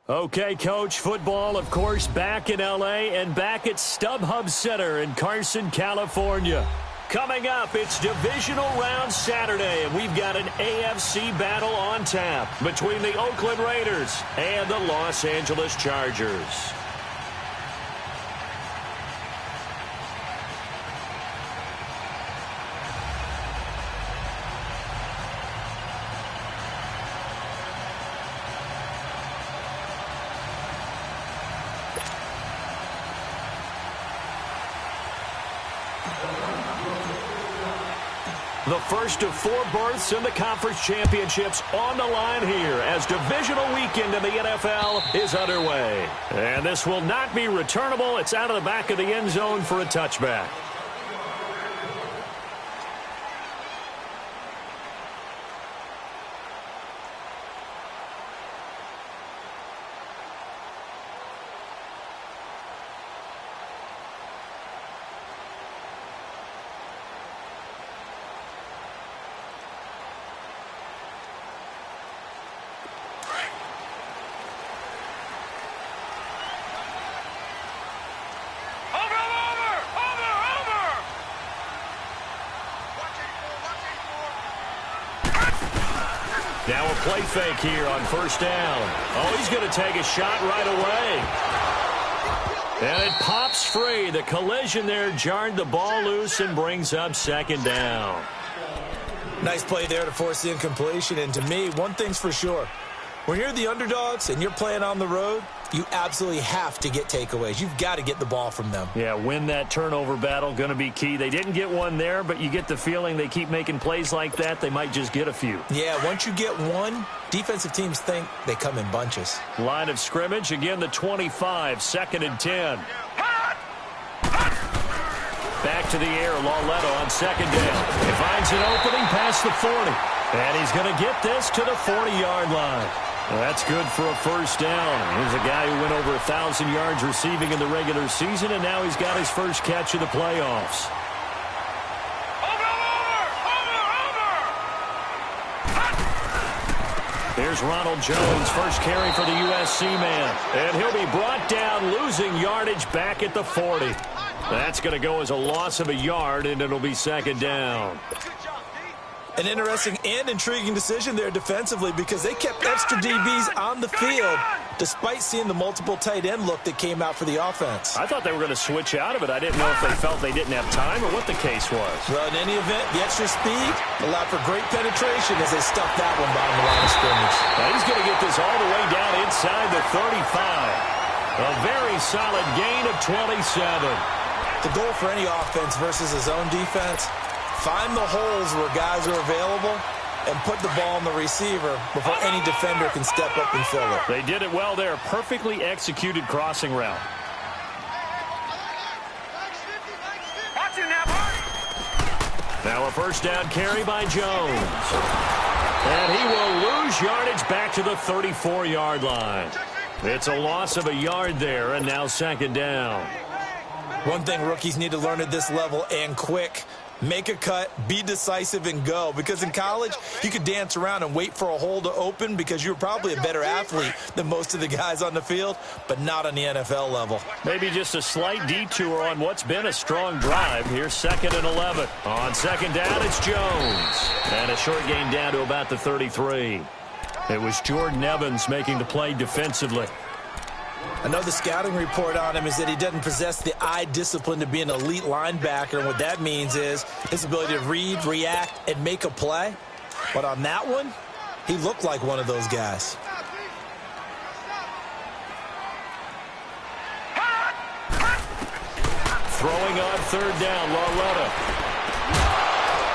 Okay, Coach, football, of course, back in L.A. and back at StubHub Center in Carson, California. Coming up, it's Divisional Round Saturday, and we've got an AFC battle on tap between the Oakland Raiders and the Los Angeles Chargers. The first of 4 berths in the conference championships on the line here as divisional weekend in the NFL is underway. And this will not be returnable. It's out of the back of the end zone for a touchback. Now a play fake here on first down. Oh, he's going to take a shot right away. And it pops free. The collision there jarred the ball loose and brings up second down. Nice play there to force the incompletion. And to me, one thing's for sure. When you're the underdogs and you're playing on the road, you absolutely have to get takeaways. You've got to get the ball from them. Yeah, win that turnover battle, going to be key. They didn't get one there, but you get the feeling they keep making plays like that, they might just get a few. Yeah, once you get one, defensive teams think they come in bunches. Line of scrimmage, again the 25, 2nd and 10. Back to the air, Lauletta on second down. He finds an opening past the 40. And he's going to get this to the 40-yard line. That's good for a first down. Here's a guy who went over 1,000 yards receiving in the regular season, and now he's got his first catch of the playoffs. Here's Ronald Jones, first carry for the USC man. And he'll be brought down, losing yardage back at the 40. That's going to go as a loss of a yard, and it'll be second down. An interesting and intriguing decision there defensively because they kept extra DBs on the field despite seeing the multiple tight end look that came out for the offense. I thought they were going to switch out of it. I didn't know if they felt they didn't have time or what the case was. Well, in any event, the extra speed allowed for great penetration as they stuffed that one bottom of the line of scrimmage. Now he's going to get this all the way down inside the 35. A very solid gain of 27. The goal for any offense versus his own defense, find the holes where guys are available and put the ball on the receiver before any defender can step up and fill it. They did it well there. Perfectly executed crossing route. Now a first down carry by Jones. And he will lose yardage back to the 34-yard line. It's a loss of a yard there, and now second down. One thing rookies need to learn at this level, and quick, make a cut, be decisive, and go. Because in college, you could dance around and wait for a hole to open because you're probably a better athlete than most of the guys on the field, but not on the NFL level. Maybe just a slight detour on what's been a strong drive. Here's 2nd and 11. On second down, it's Jones. And a short gain down to about the 33. It was Jordan Evans making the play defensively. I know the scouting report on him is that he doesn't possess the eye discipline to be an elite linebacker, and what that means is his ability to read, react, and make a play. But on that one, he looked like one of those guys. Throwing on third down, Lauletta.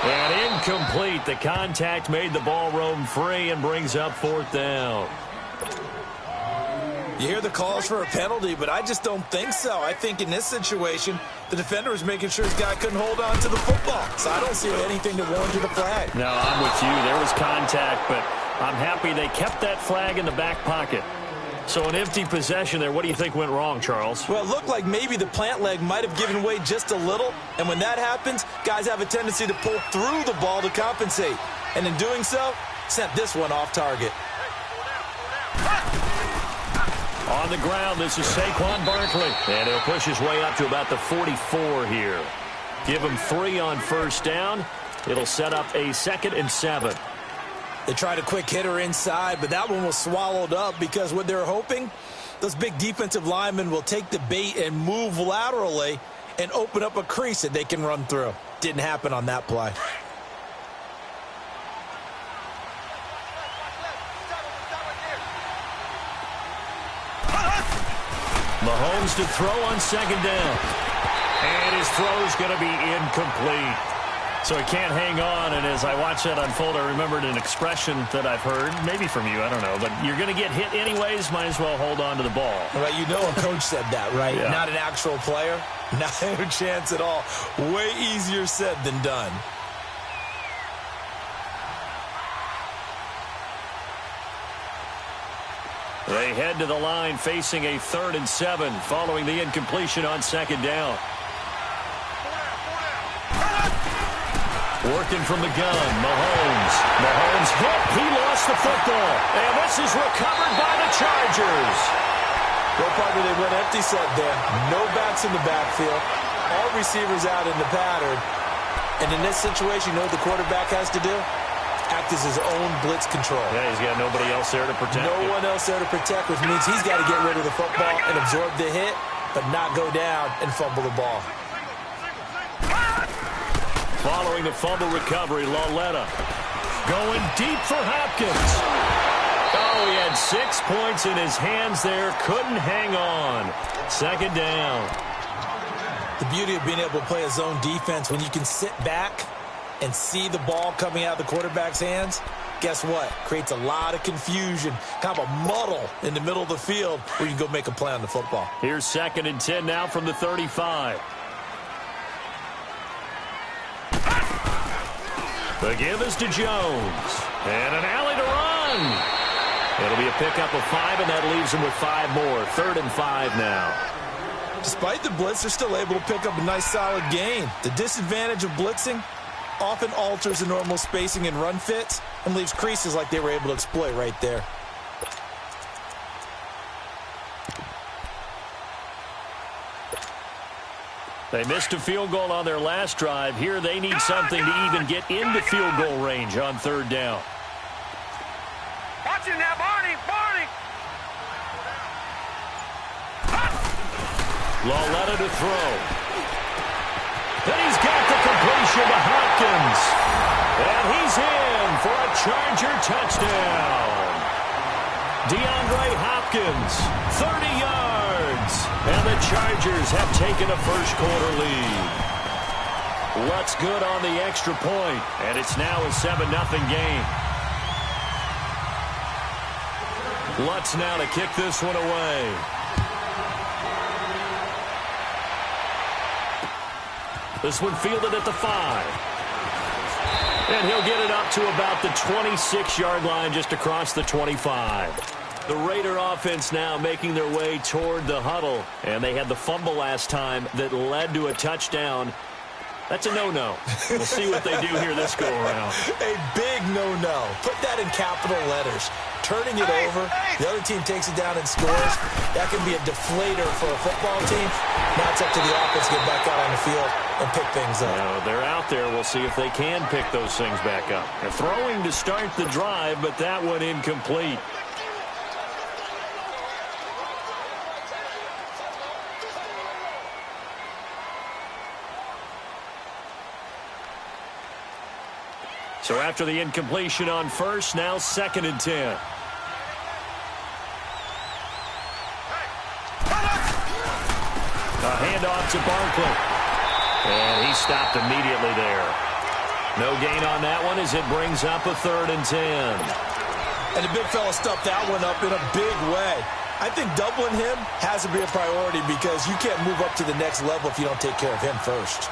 And incomplete. The contact made the ball roam free and brings up fourth down. You hear the calls for a penalty, but I just don't think so. I think in this situation, the defender was making sure his guy couldn't hold on to the football. So I don't see anything that warranted a flag. No, I'm with you. There was contact, but I'm happy they kept that flag in the back pocket. So an empty possession there. What do you think went wrong, Charles? Well, it looked like maybe the plant leg might have given way just a little. And when that happens, guys have a tendency to pull through the ball to compensate. And in doing so, sent this one off target. On the ground, this is Saquon Barkley. And he'll push his way up to about the 44 here. Give him 3 on first down. It'll set up a 2nd and 7. They tried a quick hitter inside, but that one was swallowed up because what they're hoping, those big defensive linemen will take the bait and move laterally and open up a crease that they can run through. Didn't happen on that play. Mahomes to throw on 2nd down. And his throw's going to be incomplete. So he can't hang on, and as I watch that unfold, I remembered an expression that I've heard, maybe from you, I don't know, but you're going to get hit anyways, might as well hold on to the ball. Right, you know a coach said that, right? Yeah. Not an actual player. Not a chance at all. Way easier said than done. They head to the line facing a 3rd and 7 following the incompletion on 2nd down. Working from the gun, Mahomes. Mahomes hit. He lost the football. And this is recovered by the Chargers. Well, Parker, they went empty set there. No backs in the backfield. All receivers out in the pattern. And in this situation, you know what the quarterback has to do? Act as his own blitz control. Yeah, he's got nobody else there to protect No him. one else there to protect, which means he's got to get rid of the football and absorb the hit, but not go down and fumble the ball. Following the fumble recovery, Lauletta going deep for Hopkins. Oh, he had 6 points in his hands there. Couldn't hang on. 2nd down. The beauty of being able to play a zone defense when you can sit back and see the ball coming out of the quarterback's hands, guess what? Creates a lot of confusion, kind of a muddle in the middle of the field where you can go make a play on the football. Here's 2nd and 10 now from the 35. The give is to Jones. And an alley to run. It'll be a pickup of 5, and that leaves him with 5 more. 3rd and 5 now. Despite the blitz, they're still able to pick up a nice solid gain. The disadvantage of blitzing often alters the normal spacing and run fits and leaves creases like they were able to exploit right there. They missed a field goal on their last drive. Here they need something to even get into field goal range on 3rd down. Watch him now, Barney! Barney! Lauletta to throw. Then he's got the completion to Hopkins. And he's in for a Charger touchdown. DeAndre Hopkins, 30 yards. And the Chargers have taken a first-quarter lead. Lutz good on the extra point, and it's now a 7-0 game. Lutz now to kick this one away. This one fielded at the 5. And he'll get it up to about the 26-yard line, just across the 25. The Raider offense now making their way toward the huddle. And they had the fumble last time that led to a touchdown. That's a no-no. We'll see what they do here this go-around. A big no-no. Put that in capital letters. Turning it over, the other team takes it down and scores. That can be a deflator for a football team. Now it's up to the offense to get back out on the field and pick things up. Now, they're out there. We'll see if they can pick those things back up. They're throwing to start the drive, but that one incomplete. So after the incompletion on first, now 2nd and 10. A handoff to Barkley. And he stopped immediately there. No gain on that one as it brings up a 3rd and 10. And the big fella stuffed that one up in a big way. I think doubling him has to be a priority because you can't move up to the next level if you don't take care of him first.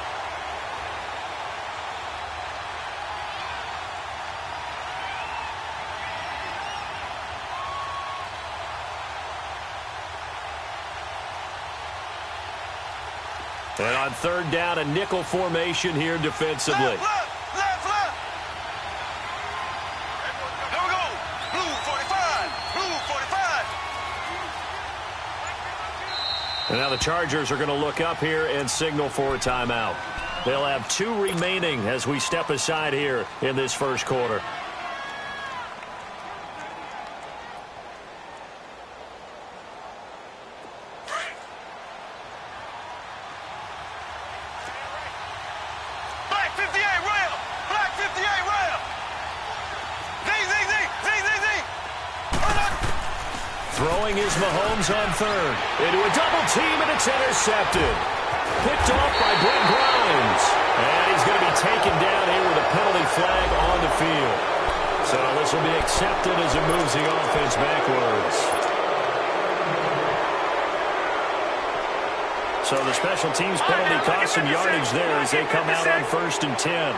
And on 3rd down, a nickel formation here defensively. Left. Here we go. Blue 45. Blue 45. And now the Chargers are going to look up here and signal for a timeout. They'll have 2 remaining as we step aside here in this first quarter. Throwing is Mahomes on third. Into a double team, and it's intercepted. Picked off by Brent Grimes. And he's going to be taken down here with a penalty flag on the field. So this will be accepted as it moves the offense backwards. So the special teams penalty cost some yardage there as they come out on 1st and 10.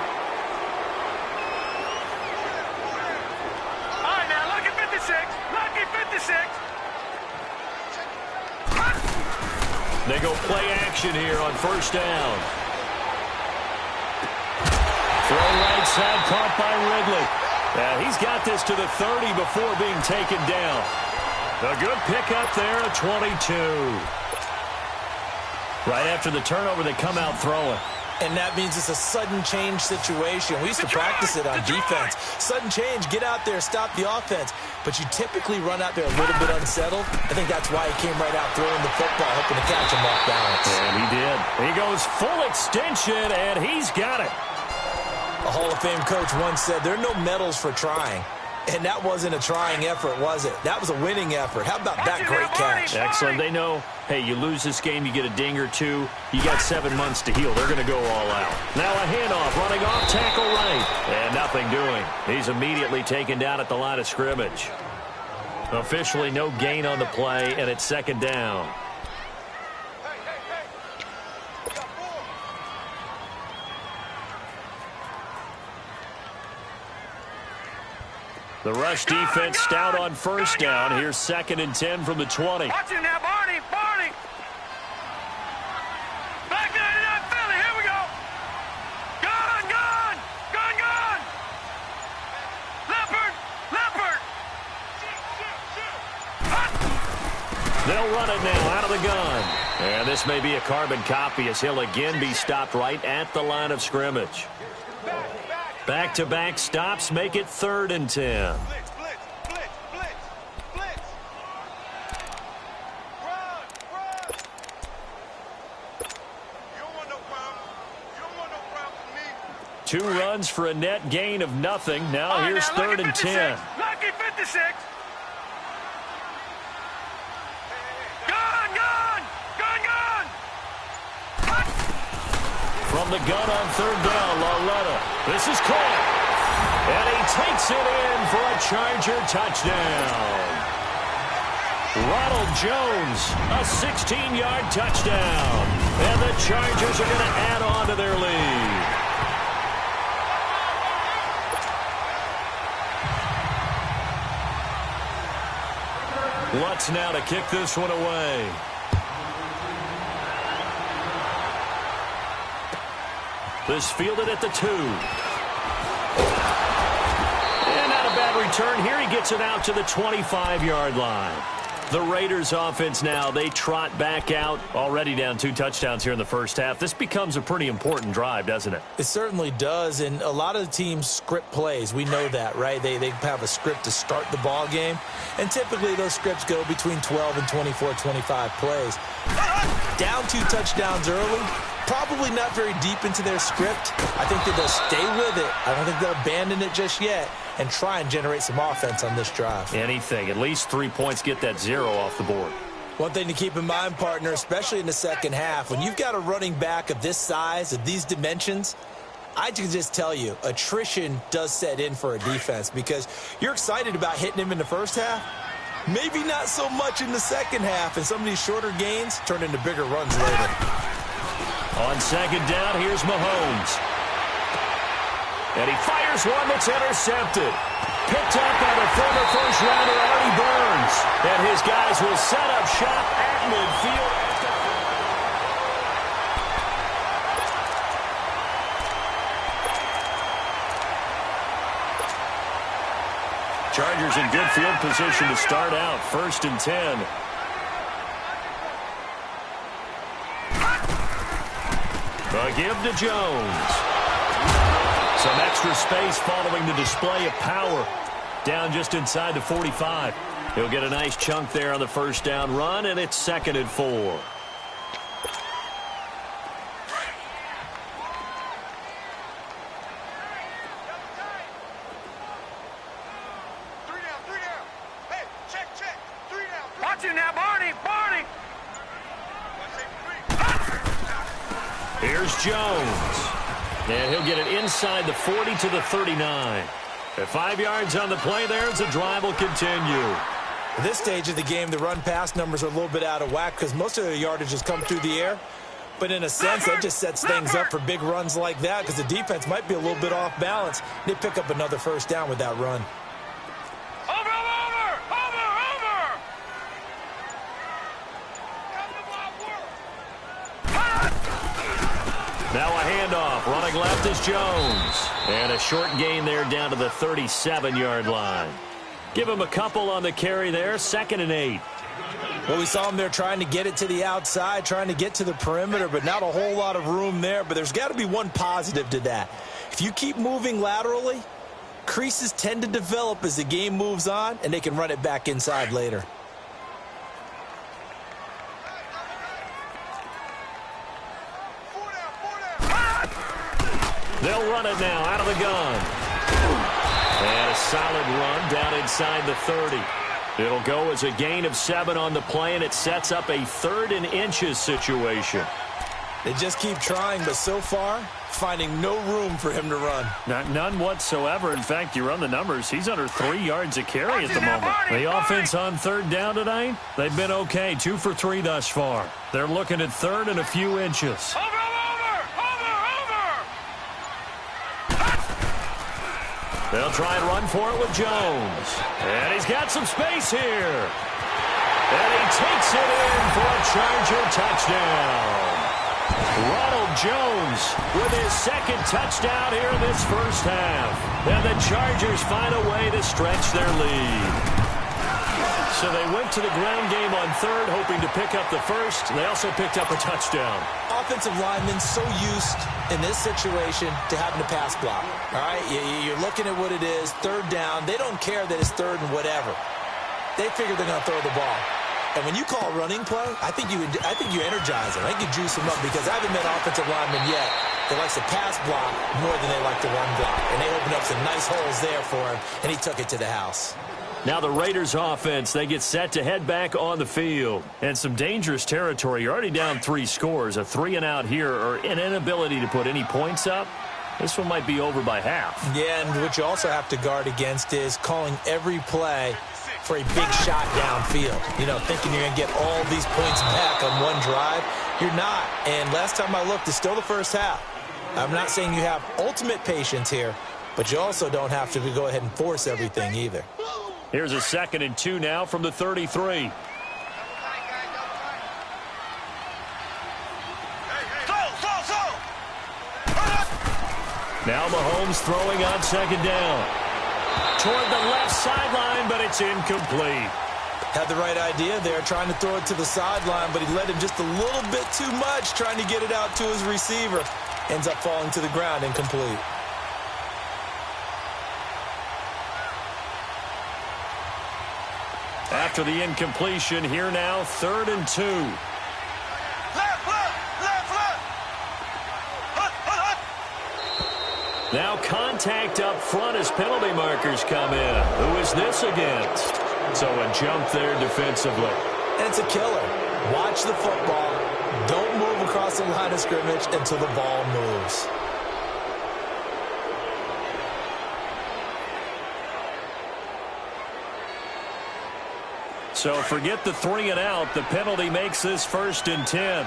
They go play action here on 1st down. Throw right side, caught by Ridley. He's got this to the 30 before being taken down. A good pickup there at 22. Right after the turnover, they come out throwing. And that means it's a sudden change situation. We used to practice it on defense. Sudden change, get out there, stop the offense. But you typically run out there a little bit unsettled. I think that's why he came right out throwing the football, hoping to catch him off balance. And he did. He goes full extension, and he's got it. A Hall of Fame coach once said, there are no medals for trying. And that wasn't a trying effort, was it? That was a winning effort. How about that great catch? Excellent. They know, hey, you lose this game, you get a ding or two. You got 7 months to heal. They're going to go all out. Now a handoff, running off tackle right. And nothing doing. He's immediately taken down at the line of scrimmage. Officially no gain on the play, and it's 2nd down. The rush defense stout on 1st down. Here's 2nd and 10 from the 20. Watch him now, Barney. Back 99 Philly. Here we go. Gone. Leopard. They'll run it now out of the gun. And this may be a carbon copy as he'll again be stopped right at the line of scrimmage. Back-to-back stops make it 3rd and 10. Blitz. Run. You don't want no problem with me. 2 runs for a net gain of nothing. Now here's 3rd and 10. Lucky 56. From the gun on 3rd down, Lauletta. This is caught. And he takes it in for a Charger touchdown. Ronald Jones, a 16-yard touchdown. And the Chargers are going to add on to their lead. Lutz now to kick this one away. This fielded at the 2. And not a bad return. Here he gets it out to the 25-yard line. The Raiders offense now, they trot back out. Already down 2 touchdowns here in the first half. This becomes a pretty important drive, doesn't it? It certainly does, and a lot of the teams script plays. We know that, right? They have a script to start the ball game, and typically those scripts go between 12 and 24, 25 plays. Down 2 touchdowns early, probably not very deep into their script. I think that they'll stay with it. I don't think they'll abandon it just yet and try and generate some offense on this drive. Anything. At least 3 points, get that 0 off the board. One thing to keep in mind, partner, especially in the second half, when you've got a running back of this size, of these dimensions, I can just tell you, attrition does set in for a defense because you're excited about hitting him in the first half. Maybe not so much in the second half, and some of these shorter gains turn into bigger runs later. On 2nd down, here's Mahomes. And he fires one that's intercepted. Picked up by the former first-rounder Artie Burns. And his guys will set up shop at midfield. Chargers in good field position to start out. 1st and 10. A give to Jones. Some extra space following the display of power. Down just inside the 45. He'll get a nice chunk there on the first down run, and it's 2nd and 4. Watch you now, Barney! Barney! Here's Jones. And he'll get it inside the 40 to the 39. At 5 yards on the play there, as the drive will continue. At this stage of the game, the run-pass numbers are a little bit out of whack because most of their yardage has come through the air. But in a sense, that just sets things up for big runs like that because the defense might be a little bit off balance. They pick up another first down with that run. Now a handoff. Running left is Jones. And a short gain there down to the 37-yard line. Give him a couple on the carry there. 2nd and 8. Well, we saw him there trying to get it to the outside, trying to get to the perimeter, but not a whole lot of room there. But there's got to be one positive to that. If you keep moving laterally, creases tend to develop as the game moves on, and they can run it back inside later. They'll run it now out of the gun. And a solid run down inside the 30. It'll go as a gain of 7 on the play, and it sets up a 3rd and inches situation. They just keep trying, but so far, finding no room for him to run. None whatsoever. In fact, you run the numbers, he's under 3 yards a carry at the moment. The offense on 3rd down tonight, they've been okay. 2 for 3 thus far. They're looking at 3rd and a few inches. They'll try and run for it with Jones. And he's got some space here. And he takes it in for a Charger touchdown. Ronald Jones with his 2nd touchdown here in this first half. And the Chargers find a way to stretch their lead. So they went to the ground game on 3rd, hoping to pick up the first. They also picked up a touchdown. Offensive linemen so used in this situation to having to pass block. All right, you're looking at what it is, 3rd down. They don't care that it's 3rd and whatever. They figure they're going to throw the ball. And when you call a running play, I think you energize them. I think you juice them up because I haven't met offensive linemen yet that likes to pass block more than they like to run block. And they opened up some nice holes there for him, and he took it to the house. Now the Raiders offense, they get set to head back on the field. And some dangerous territory. You're already down 3 scores. A 3-and-out here or an inability to put any points up. This one might be over by half. Yeah, and what you also have to guard against is calling every play for a big shot downfield. You know, thinking you're going to get all these points back on one drive. You're not. And last time I looked, it's still the first half. I'm not saying you have ultimate patience here, but you also don't have to go ahead and force everything either. Here's a 2nd and 2 now from the 33. Now Mahomes throwing on 2nd down. Toward the left sideline, but it's incomplete. Had the right idea there, trying to throw it to the sideline, but he led him just a little bit too much, trying to get it out to his receiver. Ends up falling to the ground, incomplete. After the incompletion, here now, 3rd and 2. Now contact up front as penalty markers come in. Who is this against? So a jump there defensively. And it's a killer. Watch the football. Don't move across the line of scrimmage until the ball moves. So forget the 3-and-out. The penalty makes this 1st and 10.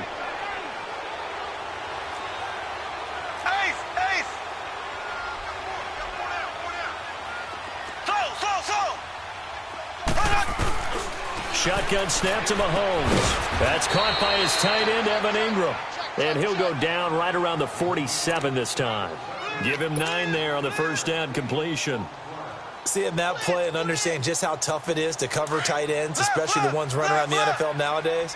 Shotgun snap to Mahomes. That's caught by his tight end, Evan Ingram. And he'll go down right around the 47 this time. Give him 9 there on the first down completion. Seeing that play and understanding just how tough it is to cover tight ends, especially the ones running around the NFL nowadays,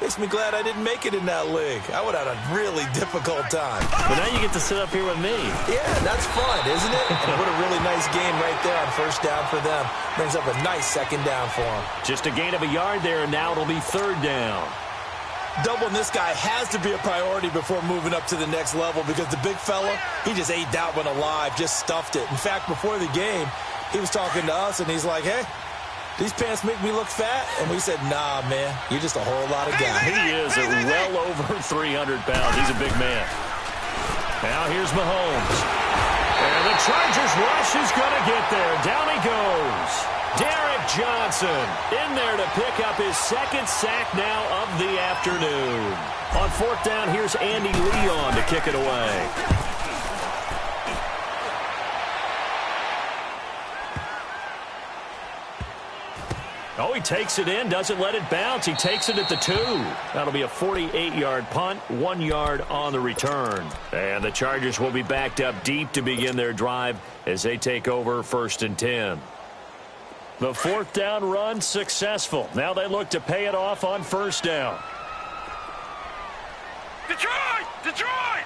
Makes me glad I didn't make it in that league. I would have had a really difficult time. But now you get to sit up here with me. Yeah, that's fun, isn't it? And what a really nice game right there on first down for them. Brings up a nice second down for them. Just a gain of a yard there, and now it'll be third down. Doubling this guy has to be a priority before moving up to the next level because the big fella, he just ate that one alive, just stuffed it. In fact, before the game, he was talking to us, and he's like, hey, these pants make me look fat? And we said, nah, man, you're just a whole lot of guy. He is at well over 300 pounds. He's a big man. Now here's Mahomes. And the Chargers rush is going to get there. Down he goes. Derek Johnson in there to pick up his second sack now of the afternoon. On fourth down, here's Andy Leon to kick it away. Oh, he takes it in, doesn't let it bounce. He takes it at the 2. That'll be a 48-yard punt, 1 yard on the return. And the Chargers will be backed up deep to begin their drive as they take over 1st and 10. The fourth down run successful. Now they look to pay it off on first down. Detroit! Detroit!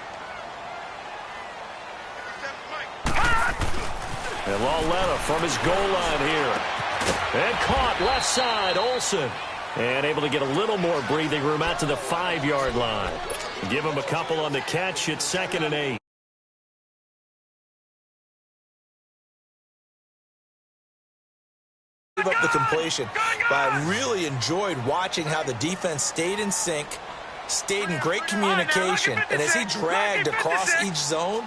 And Lauletta from his goal line here. And caught left side, Olsen. And able to get a little more breathing room out to the 5-yard line. Give him a couple on the catch. It's 2nd and 8. Give up the completion, but I really enjoyed watching how the defense stayed in sync, stayed in great communication, and as he dragged across each zone,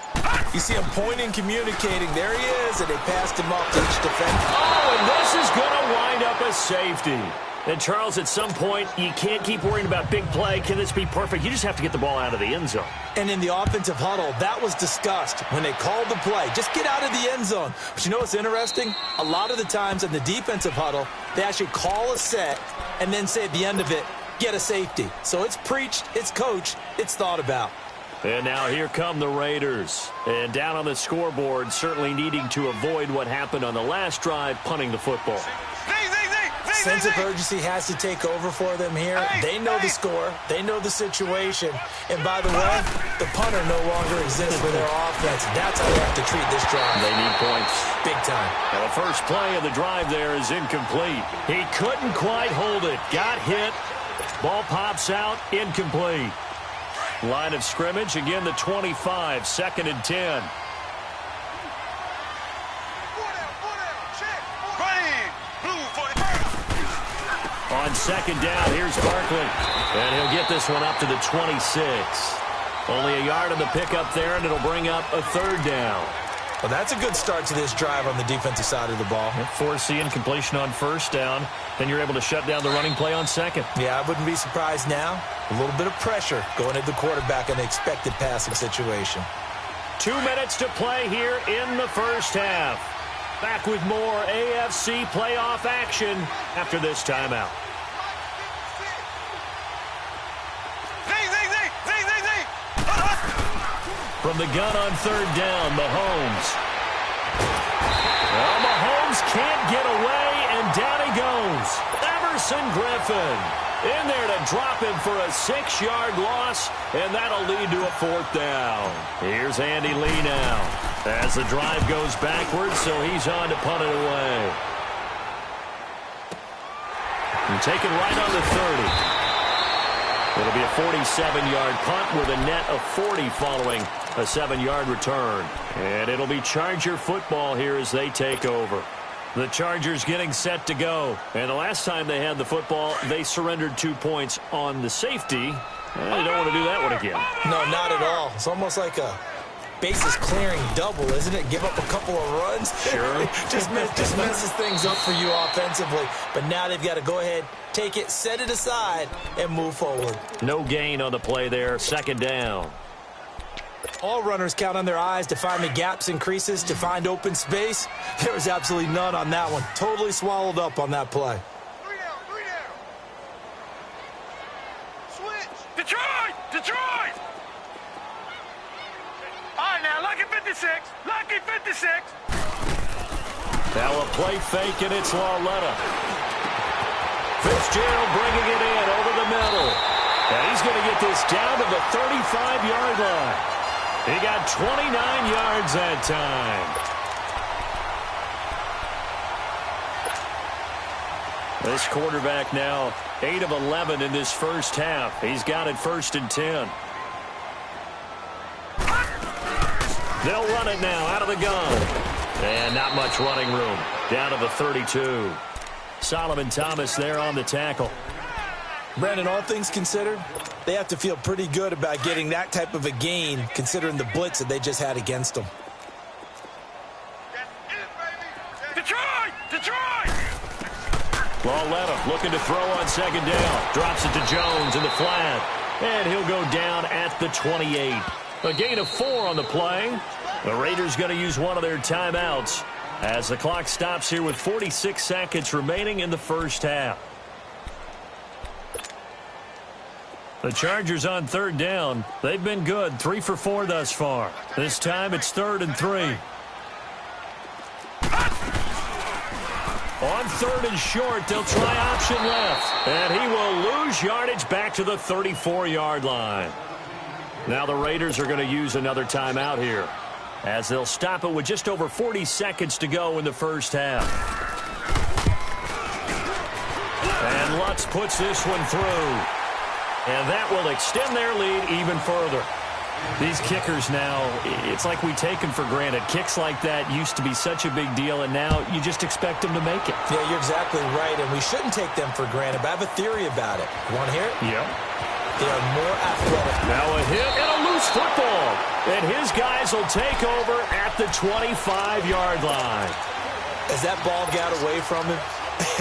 you see him pointing, communicating. There he is, and they passed him up to each defender. Oh, and this is going to wind up a safety. And, Charles, at some point, you can't keep worrying about big play. Can this be perfect? You just have to get the ball out of the end zone. And in the offensive huddle, that was discussed when they called the play. Just get out of the end zone. But you know what's interesting? A lot of the times in the defensive huddle, they actually call a set and then say at the end of it, get a safety. So it's preached, it's coached, it's thought about. And now here come the Raiders. And down on the scoreboard, certainly needing to avoid what happened on the last drive, punting the football. Sense of urgency has to take over for them here. They know the score. They know the situation. And by the way, the punter no longer exists for their offense. That's how they have to treat this drive. They need points. Big time. And the first play of the drive there is incomplete. He couldn't quite hold it. Got hit. Ball pops out. Incomplete. Line of scrimmage. Again, the 25. 2nd and 10. On second down, here's Barkley. And he'll get this one up to the 26. Only a yard on the pickup there, and it'll bring up a third down. Well, that's a good start to this drive on the defensive side of the ball. Force the incompletion on first down. Then you're able to shut down the running play on second. Yeah, I wouldn't be surprised now. A little bit of pressure going at the quarterback in the expected passing situation. 2 minutes to play here in the first half. Back with more AFC playoff action after this timeout. From the gun on third down, Mahomes. Well, Mahomes can't get away, and down he goes. Everson Griffin in there to drop him for a 6-yard loss, and that'll lead to a fourth down. Here's Andy Lee now as the drive goes backwards, so he's on to punt it away. And taken right on the 30. It'll be a 47-yard punt with a net of 40 following a 7-yard return. And it'll be Charger football here as they take over. The Chargers getting set to go. And the last time they had the football, they surrendered 2 points on the safety. Well, they don't want to do that one again. No, not at all. It's almost like a bases clearing double, isn't it? Give up a couple of runs. Sure. just messes things up for you offensively. But now they've got to go ahead, take it, set it aside, and move forward. No gain on the play there. Second down. All runners count on their eyes to find the gaps and creases, to find open space. There was absolutely none on that one. Totally swallowed up on that play. 3 down, 3 down. Switch. Detroit! Detroit! All right, now, lucky 56. Lucky 56. Now a play fake, and it's Lauletta. Fitzgerald bringing it in over the middle. get this down to the 35-yard line. He got 29 yards that time. This quarterback now 8 of 11 in this first half. He's got it 1st and 10. They'll run it now out of the gun. And not much running room. Down to the 32. Solomon Thomas there on the tackle. Brandon, all things considered, they have to feel pretty good about getting that type of a gain considering the blitz that they just had against them. Detroit! Detroit! Lauletta looking to throw on 2nd down. Drops it to Jones in the flat. And he'll go down at the 28. A gain of 4 on the play. The Raiders going to use one of their timeouts as the clock stops here with 46 seconds remaining in the first half. The Chargers on 3rd down. They've been good, 3 for 4 thus far. This time it's 3rd and 3. On 3rd and short, they'll try option left. And he will lose yardage back to the 34-yard line. Now the Raiders are going to use another timeout here, as they'll stop it with just over 40 seconds to go in the first half. And Lutz puts this one through. And that will extend their lead even further. These kickers now, it's like we take them for granted. Kicks like that used to be such a big deal, and now you just expect them to make it. Yeah, you're exactly right, and we shouldn't take them for granted, but I have a theory about it. You want to hear it? Yep. They are more athletic. Now a hit and a loose football. And his guys will take over at the 25-yard line. As that ball got away from him,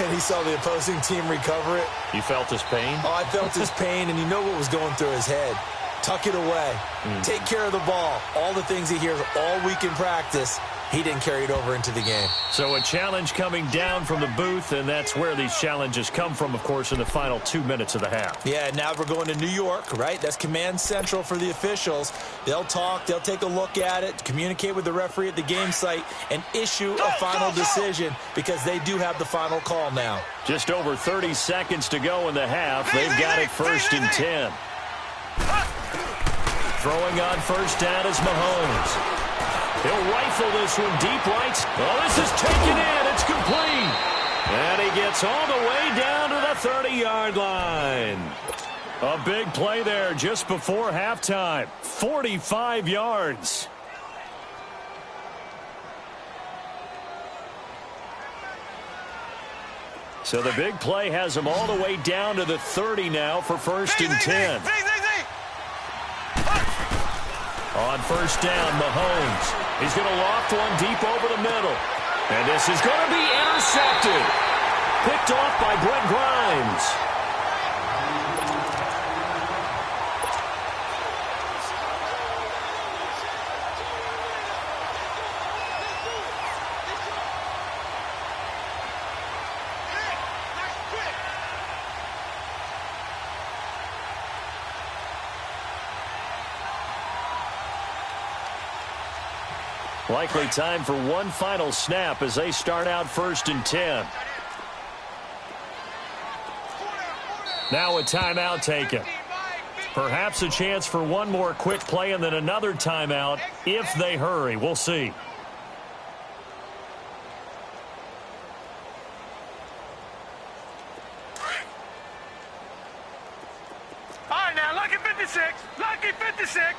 and he saw the opposing team recover it. You felt his pain? Oh, I felt his pain, and you know what was going through his head. Tuck it away. Take care of the ball. All the things he hears all week in practice, he didn't carry it over into the game. So a challenge coming down from the booth, and that's where these challenges come from, of course, in the final 2 minutes of the half. Yeah, now we're going to New York, right? That's command central for the officials. They'll talk, they'll take a look at it, communicate with the referee at the game site, and issue a final decision because they do have the final call now. Just over 30 seconds to go in the half. They've got it 1st and 10. Throwing on 1st down is Mahomes. He'll rifle this one deep right. Oh, this is taken in. It's complete. And he gets all the way down to the 30-yard line. A big play there just before halftime. 45 yards. So the big play has him all the way down to the 30 now for 1st and 10. On 1st down, Mahomes. He's going to loft one deep over the middle. And this is going to be intercepted. Picked off by Brent Grimes. Likely time for one final snap as they start out 1st and 10. Now a timeout taken. Perhaps a chance for one more quick play and then another timeout if they hurry. We'll see. All right, now, lucky 56. Lucky 56.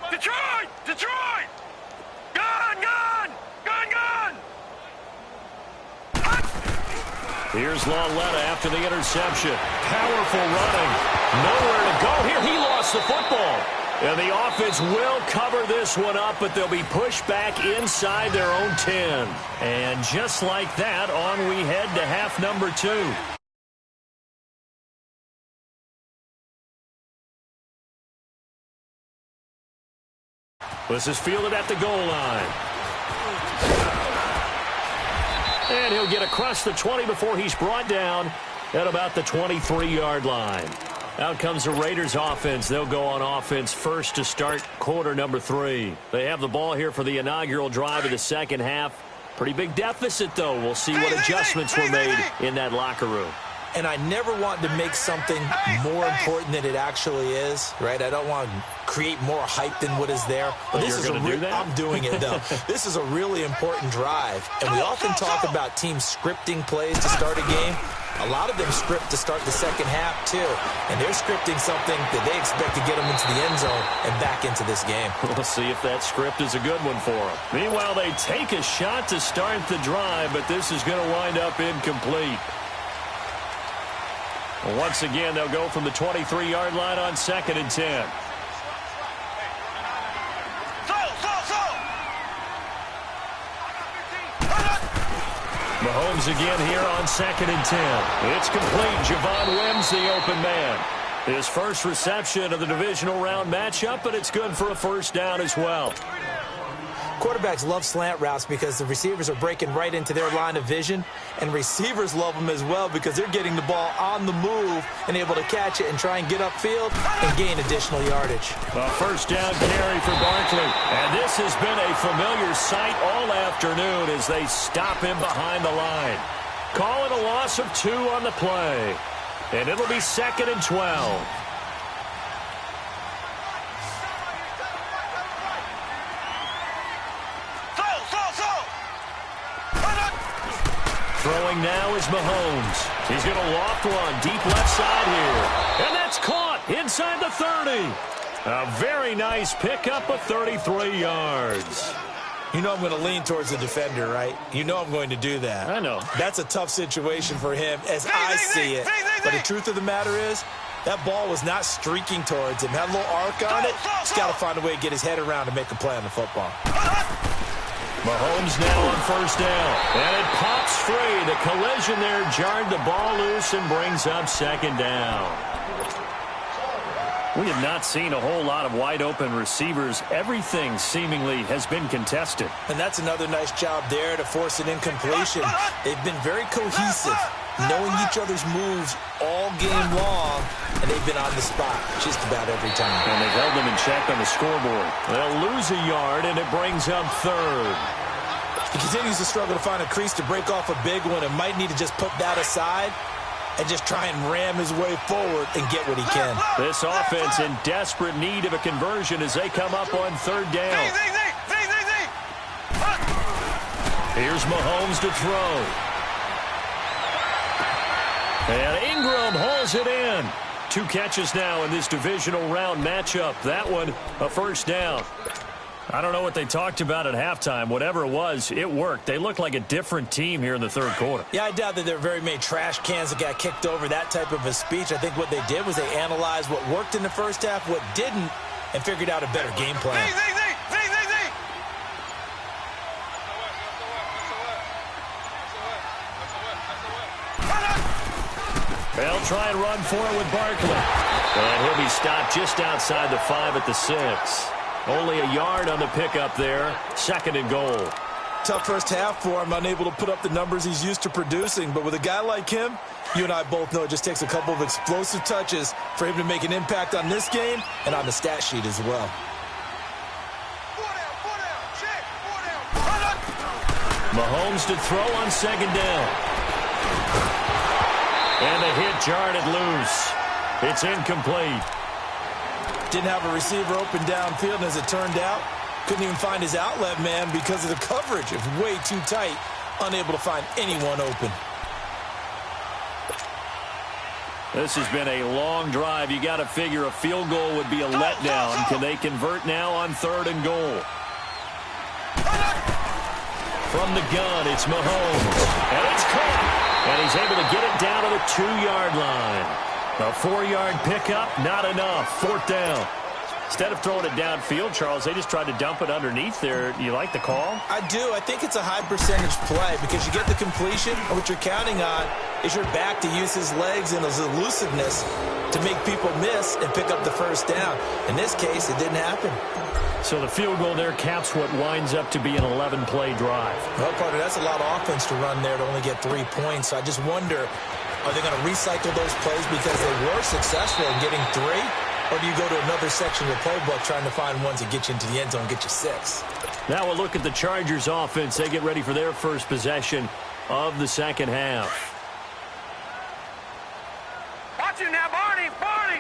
Detroit! Detroit! Gun! Gun! Gun! Gun! Here's Lauletta after the interception. Powerful running. Nowhere to go here. He lost the football. And the offense will cover this one up, but they'll be pushed back inside their own 10. And just like that, on we head to half number 2. This is fielded at the goal line. And he'll get across the 20 before he's brought down at about the 23-yard line. Out comes the Raiders offense. They'll go on offense first to start quarter number 3. They have the ball here for the inaugural drive of the second half. Pretty big deficit, though. We'll see what adjustments were made in that locker room. And I never want to make something more important than it actually is, right? I don't want to create more hype than what is there. But this is I'm doing it, though. This is a really important drive. And we often talk about teams scripting plays to start a game. A lot of them script to start the second half, too. And they're scripting something that they expect to get them into the end zone and back into this game. We'll see if that script is a good one for them. Meanwhile, they take a shot to start the drive, but this is going to wind up incomplete. Once again, they'll go from the 23-yard line on 2nd and 10. Mahomes again here on 2nd and 10. It's complete. Javon Wims, the open man. His first reception of the divisional round matchup, but it's good for a first down as well. Quarterbacks love slant routes because the receivers are breaking right into their line of vision, and receivers love them as well because they're getting the ball on the move and able to catch it and try and get upfield and gain additional yardage. A first down carry for Barkley, and this has been a familiar sight all afternoon as they stop him behind the line. Call it a loss of 2 on the play, and it'll be 2nd and 12. Throwing now is Mahomes. He's going to loft one deep left side here. And that's caught inside the 30. A very nice pickup of 33 yards. You know I'm going to lean towards the defender, right? You know I'm going to do that. I know. That's a tough situation for him as I see it. But the truth of the matter is, that ball was not streaking towards him. Had a little arc on it. He's got to find a way to get his head around and make a play on the football. Mahomes now on first down. And it pops free. The collision there jarred the ball loose and brings up 2nd down. We have not seen a whole lot of wide-open receivers. Everything seemingly has been contested. And that's another nice job there to force an incompletion. They've been very cohesive, knowing each other's moves all game long, and they've been on the spot just about every time. And they've held them in check on the scoreboard. They'll lose a yard, and it brings up 3rd. He continues to struggle to find a crease to break off a big one and might need to just put that aside and just try and ram his way forward and get what he can. This offense in desperate need of a conversion as they come up on 3rd down. Here's Mahomes to throw. And Ingram hauls it in. 2 catches now in this divisional round matchup. That one, a first down. I don't know what they talked about at halftime. Whatever it was, it worked. They looked like a different team here in the 3rd quarter. Yeah, I doubt that there were very many trash cans that got kicked over, that type of a speech. I think what they did was they analyzed what worked in the first half, what didn't, and figured out a better game plan. They'll try and run for it with Barkley. And he'll be stopped just outside the 5 at the 6. Only a yard on the pickup there. 2nd and goal. Tough first half for him, unable to put up the numbers he's used to producing. But with a guy like him, you and I both know it just takes a couple of explosive touches for him to make an impact on this game and on the stat sheet as well. Mahomes to throw on 2nd down. And the hit jarred it loose. It's incomplete. Didn't have a receiver open downfield, and as it turned out, couldn't even find his outlet man because of the coverage. It was way too tight, unable to find anyone open. This has been a long drive. You got to figure a field goal would be a letdown. Can they convert now on 3rd and goal? From the gun, it's Mahomes. And it's caught. And he's able to get it down to the 2-yard line. A 4-yard pickup, not enough. 4th down. Instead of throwing it downfield, Charles, they just tried to dump it underneath there. You like the call? I do. I think it's a high percentage play because you get the completion, and what you're counting on is your back to use his legs and his elusiveness to make people miss and pick up the first down. In this case, it didn't happen. So the field goal there caps what winds up to be an 11-play drive. Well, Carter, that's a lot of offense to run there to only get 3 points. So I just wonder, Are they going to recycle those plays because they were successful in getting 3? Or do you go to another section of the playbook trying to find ones that get you into the end zone and get you 6? Now we'll look at the Chargers offense. They get ready for their first possession of the second half. Watch you now, Barney. Barney.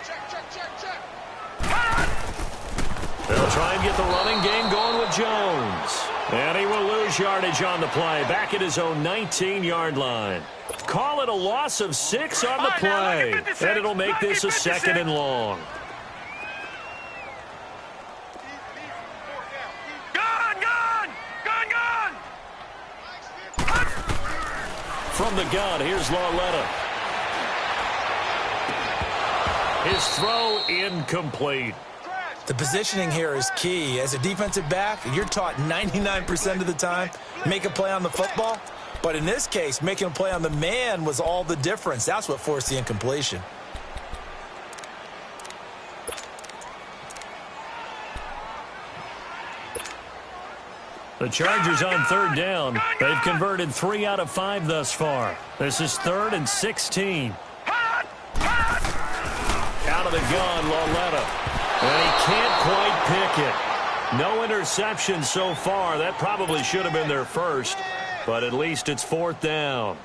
Check. They'll try and get the running game going with Jones. And he will lose yardage on the play. Back at his own 19-yard line. Call it a loss of 6 on the play. And it'll make this a 2nd and long. Gun! From the gun, here's Lauletta. His throw incomplete. The positioning here is key. As a defensive back, you're taught 99% of the time, make a play on the football. But in this case, making a play on the man was all the difference. That's what forced the incompletion. The Chargers on 3rd down. They've converted 3 out of 5 thus far. This is 3rd and 16. Out of the gun, Lauletta. And he can't quite pick it. No interception so far. That probably should have been their first, but at least it's 4th down.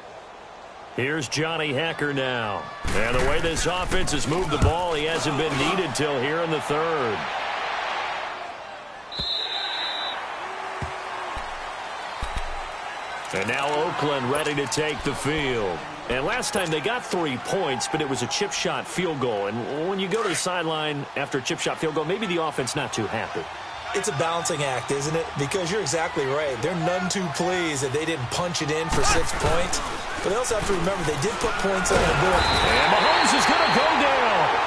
Here's Johnny Hecker now. And the way this offense has moved the ball, he hasn't been needed till here in the 3rd. And now Oakland ready to take the field. And last time they got 3 points, but it was a chip shot field goal. And when you go to the sideline after a chip shot field goal, maybe the offense not too happy. It's a balancing act, isn't it? Because you're exactly right. They're none too pleased that they didn't punch it in for 6 points. But they also have to remember they did put points on the board. And Mahomes is going to go down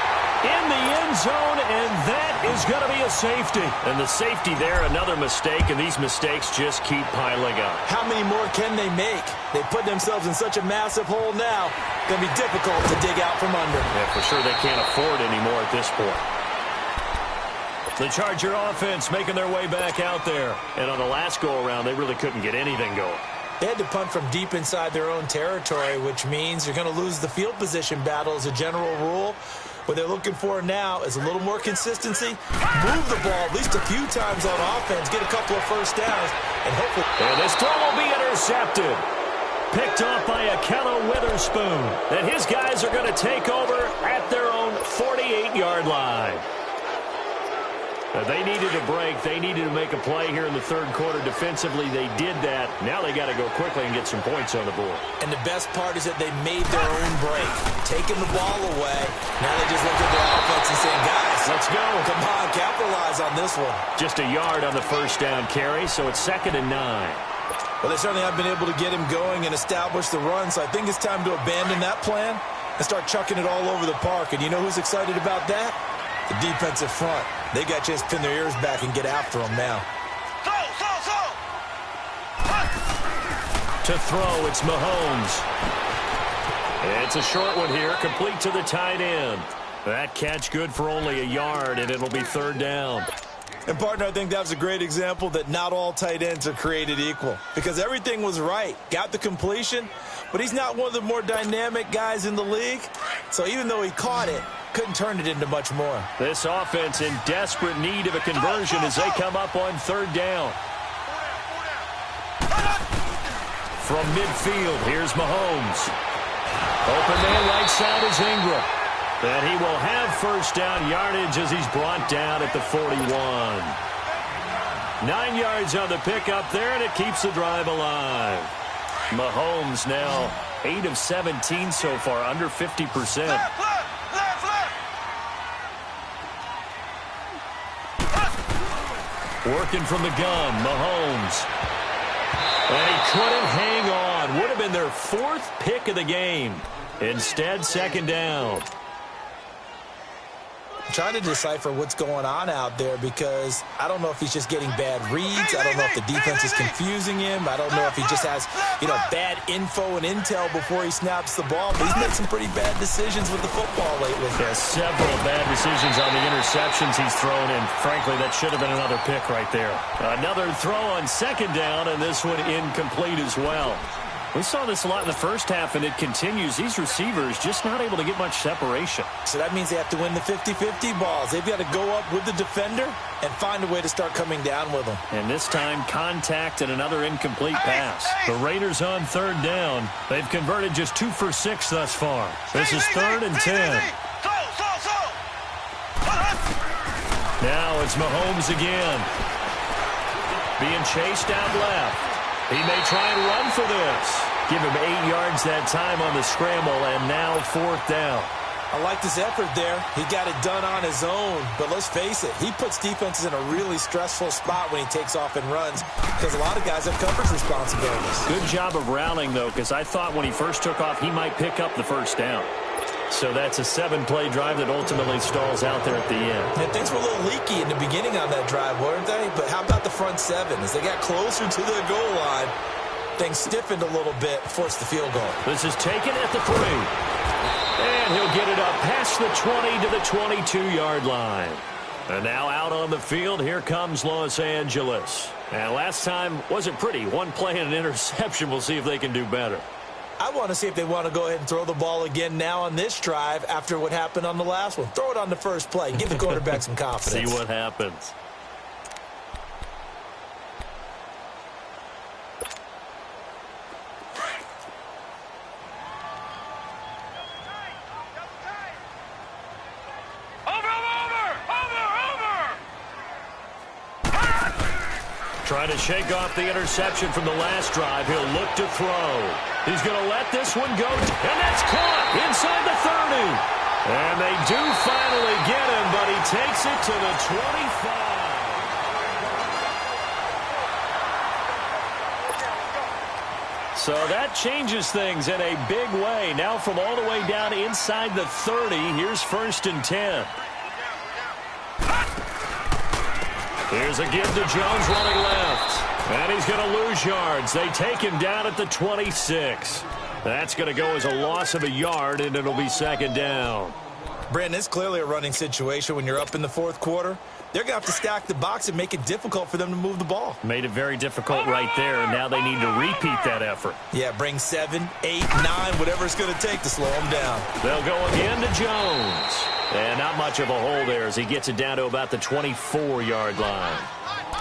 in the end zone, and that is going to be a safety. And the safety there, another mistake, and these mistakes just keep piling up. How many more can they make? They put themselves in such a massive hole now. Going to be difficult to dig out from under. Yeah, for sure they can't afford anymore at this point. The Charger offense making their way back out there. And on the last go-around, they really couldn't get anything going. They had to punt from deep inside their own territory, which means you're going to lose the field position battle as a general rule. What they're looking for now is a little more consistency, move the ball at least a few times on offense, get a couple of first downs, and hopefully... And this throw will be intercepted. Picked off by Akello Witherspoon. And his guys are going to take over at their own 48-yard line. They needed a break. They needed to make a play here in the 3rd quarter. Defensively, they did that. Now they got to go quickly and get some points on the board. And the best part is that they made their own break, taking the ball away. Now they just look at their offense and saying, guys, let's go. Come on, capitalize on this one. Just a yard on the first down carry, so it's 2nd and 9. Well, they certainly have been able to get him going and establish the run, so I think it's time to abandon that plan and start chucking it all over the park. And you know who's excited about that? The defensive front. They got to just pin their ears back and get after them now. To throw, it's Mahomes. It's a short one here, complete to the tight end. That catch good for only a yard, and it'll be 3rd down. And, partner, I think that was a great example that not all tight ends are created equal. Because everything was right. Got the completion, but he's not one of the more dynamic guys in the league. So even though he caught it, couldn't turn it into much more. This offense in desperate need of a conversion as they come up on 3rd down. From midfield, here's Mahomes. Open man right side is Ingram. And he will have first down yardage as he's brought down at the 41. 9 yards on the pickup there, and it keeps the drive alive. Mahomes now 8 of 17 so far, under 50%. Working from the gun, Mahomes. And he couldn't hang on. Would have been their 4th pick of the game. Instead, 2nd down. I'm trying to decipher what's going on out there because I don't know if he's just getting bad reads. I don't know if the defense is confusing him. I don't know if he just has, bad info and intel before he snaps the ball. But he's made some pretty bad decisions with the football lately. Yeah, several bad decisions on the interceptions he's thrown, and frankly, that should have been another pick right there. Another throw on 2nd down, and this one incomplete as well. We saw this a lot in the first half, and it continues. These receivers just not able to get much separation. So that means they have to win the 50-50 balls. They've got to go up with the defender and find a way to start coming down with them. And this time, contact and another incomplete pass. The Raiders on third down. They've converted just 2 for 6 thus far. This is 3rd and 10. Now it's Mahomes again. Being chased out left. He may try and run for this. Give him 8 yards that time on the scramble, and now 4th down. I like this effort there. He got it done on his own. But let's face it, he puts defenses in a really stressful spot when he takes off and runs because a lot of guys have coverage responsibilities. Good job of rallying, though, because I thought when he first took off, he might pick up the first down. So that's a 7-play drive that ultimately stalls out there at the end. And things were a little leaky in the beginning on that drive, weren't they? But how about the front 7? As they got closer to the goal line, things stiffened a little bit, forced the field goal. This is taken at the 3. And he'll get it up past the 20 to the 22-yard line. And now out on the field, here comes Los Angeles. And last time wasn't pretty. 1 play and an interception. We'll see if they can do better. I want to see if they want to go ahead and throw the ball again now on this drive after what happened on the last one. Throw it on the first play. Give the quarterback some confidence. See what happens. Trying to shake off the interception from the last drive. He'll look to throw. He's going to let this one go. And that's caught inside the 30. And they do finally get him, but he takes it to the 25. So that changes things in a big way. Now from all the way down inside the 30, here's 1st and 10. Here's a give to Jones running left. And he's going to lose yards. They take him down at the 26. That's going to go as a loss of a yard, and it'll be 2nd down. Brandon, it's clearly a running situation when you're up in the 4th quarter. They're going to have to stack the box and make it difficult for them to move the ball. Made it very difficult right there, and now they need to repeat that effort. Yeah, bring 7, 8, 9, whatever it's going to take to slow them down. They'll go again to Jones. And not much of a hole there as he gets it down to about the 24-yard line.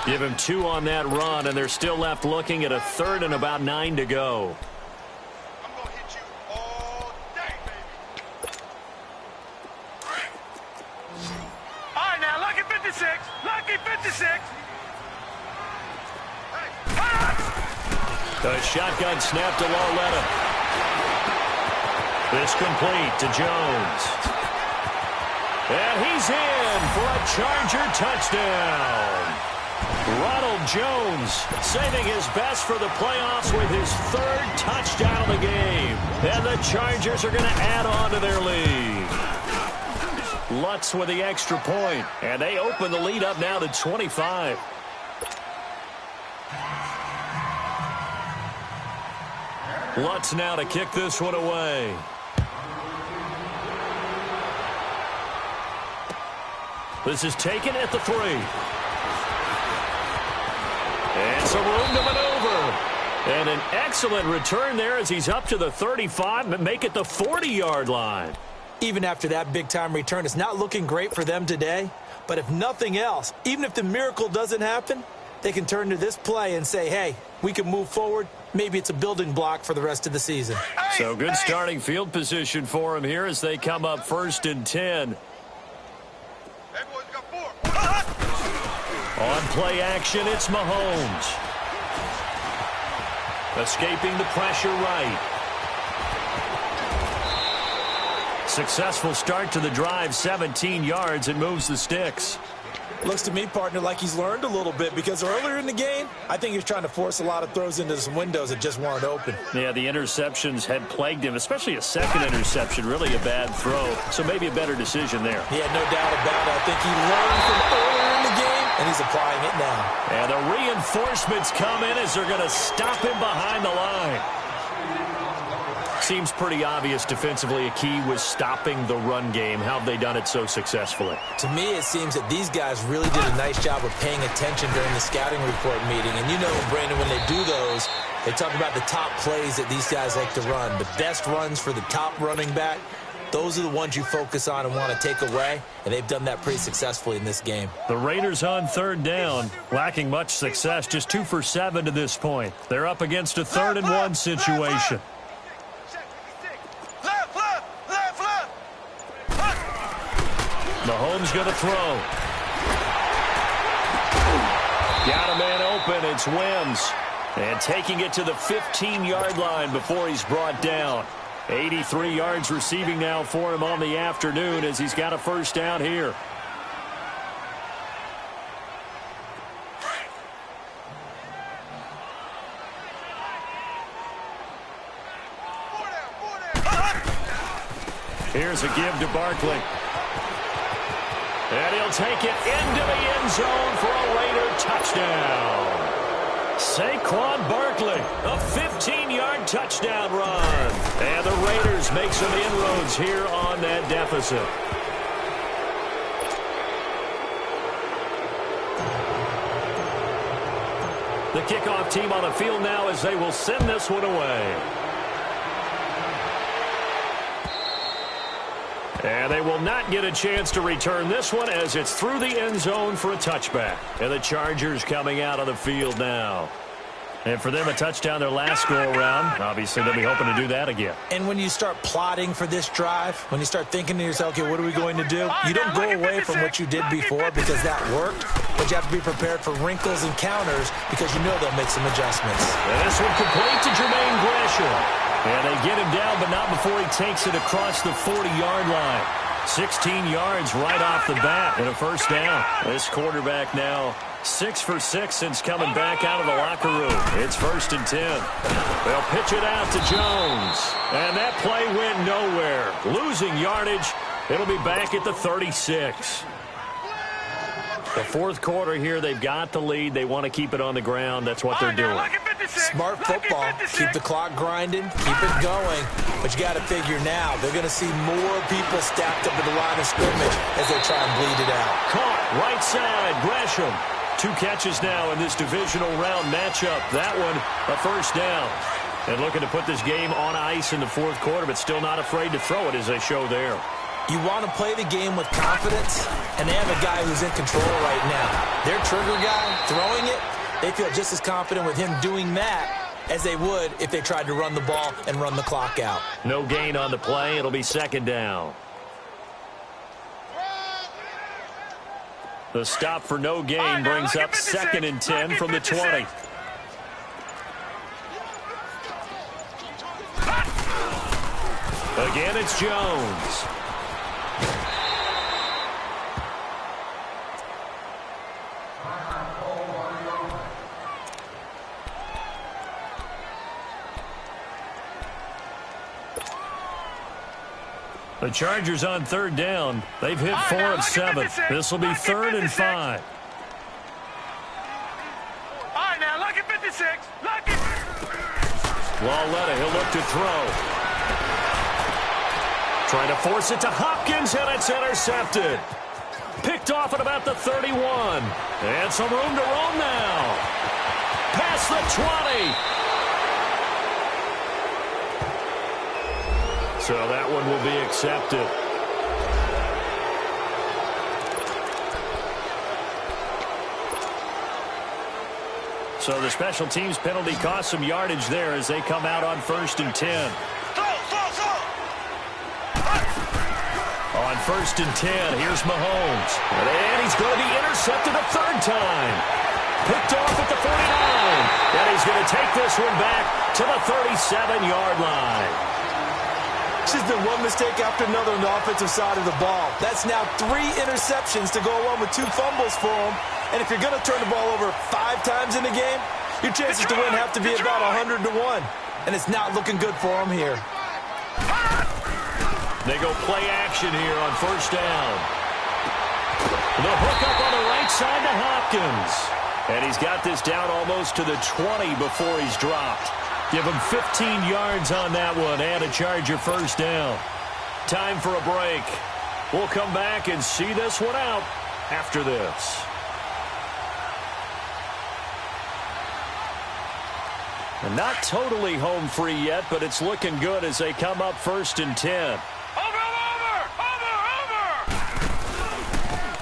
Give him 2 on that run, and they're still left looking at a 3rd and about 9 to go. I'm going to hit you all day, baby. All right, now, lucky 56. Lucky 56. The shotgun snap to Lauletta. This complete to Jones. And he's in for a Charger touchdown. Ronald Jones saving his best for the playoffs with his 3rd touchdown of the game. And the Chargers are going to add on to their lead. Lutz with the extra point. And they open the lead up now to 25. Lutz now to kick this one away. This is taken at the 3. And some room to maneuver. And an excellent return there as he's up to the 35 and make it the 40-yard line. Even after that big-time return, it's not looking great for them today. But if nothing else, even if the miracle doesn't happen, they can turn to this play and say, hey, we can move forward. Maybe it's a building block for the rest of the season. So good starting field position for him here as they come up 1st and 10. On play action, it's Mahomes. Escaping the pressure right. Successful start to the drive, 17 yards, and moves the sticks. Looks to me, partner, like he's learned a little bit because earlier in the game, I think he was trying to force a lot of throws into some windows that just weren't open. Yeah, the interceptions had plagued him, especially a 2nd interception, really a bad throw. So maybe a better decision there. Yeah, no doubt about it. I think he learned from earlier in the game, and he's applying it now. And the reinforcements come in as they're going to stop him behind the line. Seems pretty obvious defensively a key was stopping the run game. How have they done it so successfully? To me, it seems that these guys really did a nice job of paying attention during the scouting report meeting. And you know, Brandon, when they do those, They talk about the top plays that these guys like to run. The best runs for the top running back, those are the ones you focus on and want to take away, and they've done that pretty successfully in this game. The Raiders on third down, lacking much success, just 2 for 7 to this point. They're up against a 3rd and 1 situation. Mahomes going to throw. Got a man open. It's Wims. And taking it to the 15-yard line before he's brought down. 83 yards receiving now for him on the afternoon as he's got a first down here. Here's a give to Barkley. And he'll take it into the end zone for a Raider touchdown. Saquon Barkley, a 15-yard touchdown run. And the Raiders make some inroads here on that deficit. The kickoff team on the field now as they will send this one away. And they will not get a chance to return this one as it's through the end zone for a touchback. And the Chargers coming out of the field now. And for them, a touchdown their last go-around. Obviously, they'll be hoping to do that again. And when you start plotting for this drive, when you start thinking to yourself, okay, what are we going to do? You don't go away from what you did before because that worked, but you have to be prepared for wrinkles and counters because you know they'll make some adjustments. And this one complete to Jermaine Gresham. And they get him down, but not before he takes it across the 40-yard line. 16 yards right off the bat and a first down. This quarterback now 6 for 6 since coming back out of the locker room. It's 1st and 10. They'll pitch it out to Jones. And that play went nowhere. Losing yardage. It'll be back at the 36. The fourth quarter here, they've got the lead. They want to keep it on the ground. That's what they're doing. Smart football. Keep the clock grinding. Keep it going. But you got to figure now, they're going to see more people stacked up at the line of scrimmage as they try and bleed it out. Caught right side, Gresham. 2 catches now in this divisional round matchup. That one, a first down. And looking to put this game on ice in the fourth quarter, but still not afraid to throw it as they show there. You want to play the game with confidence, and they have a guy who's in control right now. Their trigger guy throwing it, they feel just as confident with him doing that as they would if they tried to run the ball and run the clock out. No gain on the play. It'll be 2nd down. The stop for no gain brings up 2nd and 10 from the 20. Again, it's Jones. The Chargers on 3rd down. They've hit 4 of 7. This will be 3rd and 5. All right, now, look at 56. Look at... Walletta, he'll look to throw. Trying to force it to Hopkins, and it's intercepted. Picked off at about the 31. And some room to roam now. Past the 20. So that one will be accepted. So the special teams penalty cost some yardage there as they come out on 1st and 10. On 1st and 10, here's Mahomes. And he's going to be intercepted a 3rd time. Picked off at the 49. And he's going to take this one back to the 37-yard line. There's been one mistake after another on the offensive side of the ball. That's now 3 interceptions to go along with 2 fumbles for him. And if you're going to turn the ball over 5 times in the game, your chances to win have to be about 100 to 1. And it's not looking good for him here. They go play action here on 1st down. The hook up on the right side to Hopkins. And he's got this down almost to the 20 before he's dropped. Give him 15 yards on that one and a Charger first down. Time for a break. We'll come back and see this one out after this. And not totally home free yet, but it's looking good as they come up 1st and 10. Over!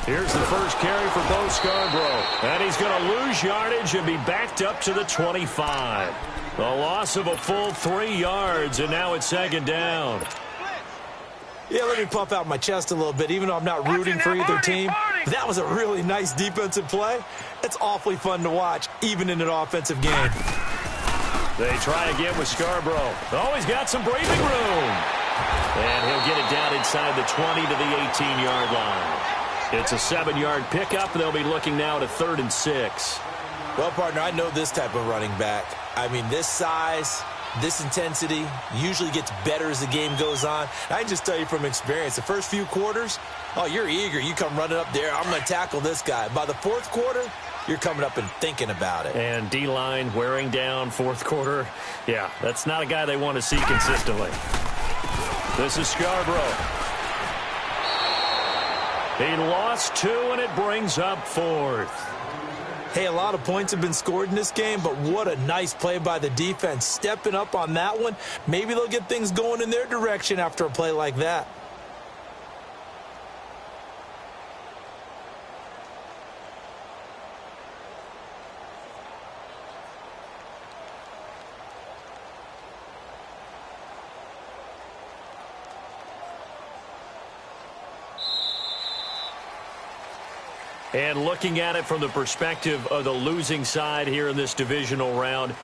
Here's the first carry for Bo Scarborough. And he's going to lose yardage and be backed up to the 25. A loss of a full 3 yards, and now it's 2nd down. Yeah, let me puff out my chest a little bit, even though I'm not rooting for either team. That was a really nice defensive play. It's awfully fun to watch, even in an offensive game. They try again with Scarborough. Oh, he's got some breathing room. And he'll get it down inside the 20 to the 18-yard line. It's a 7-yard pickup. They'll be looking now to 3rd and 6. Well, partner, I know this type of running back. I mean, this size, this intensity usually gets better as the game goes on. I can just tell you from experience, the first few quarters, oh, you're eager. You come running up there, I'm going to tackle this guy. By the 4th quarter, you're coming up and thinking about it. And D-line wearing down 4th quarter. Yeah, that's not a guy they want to see consistently. This is Scarborough. He lost 2, and it brings up 4th. Hey, a lot of points have been scored in this game, but what a nice play by the defense. Stepping up on that one, maybe they'll get things going in their direction after a play like that. And looking at it from the perspective of the losing side here in this divisional round,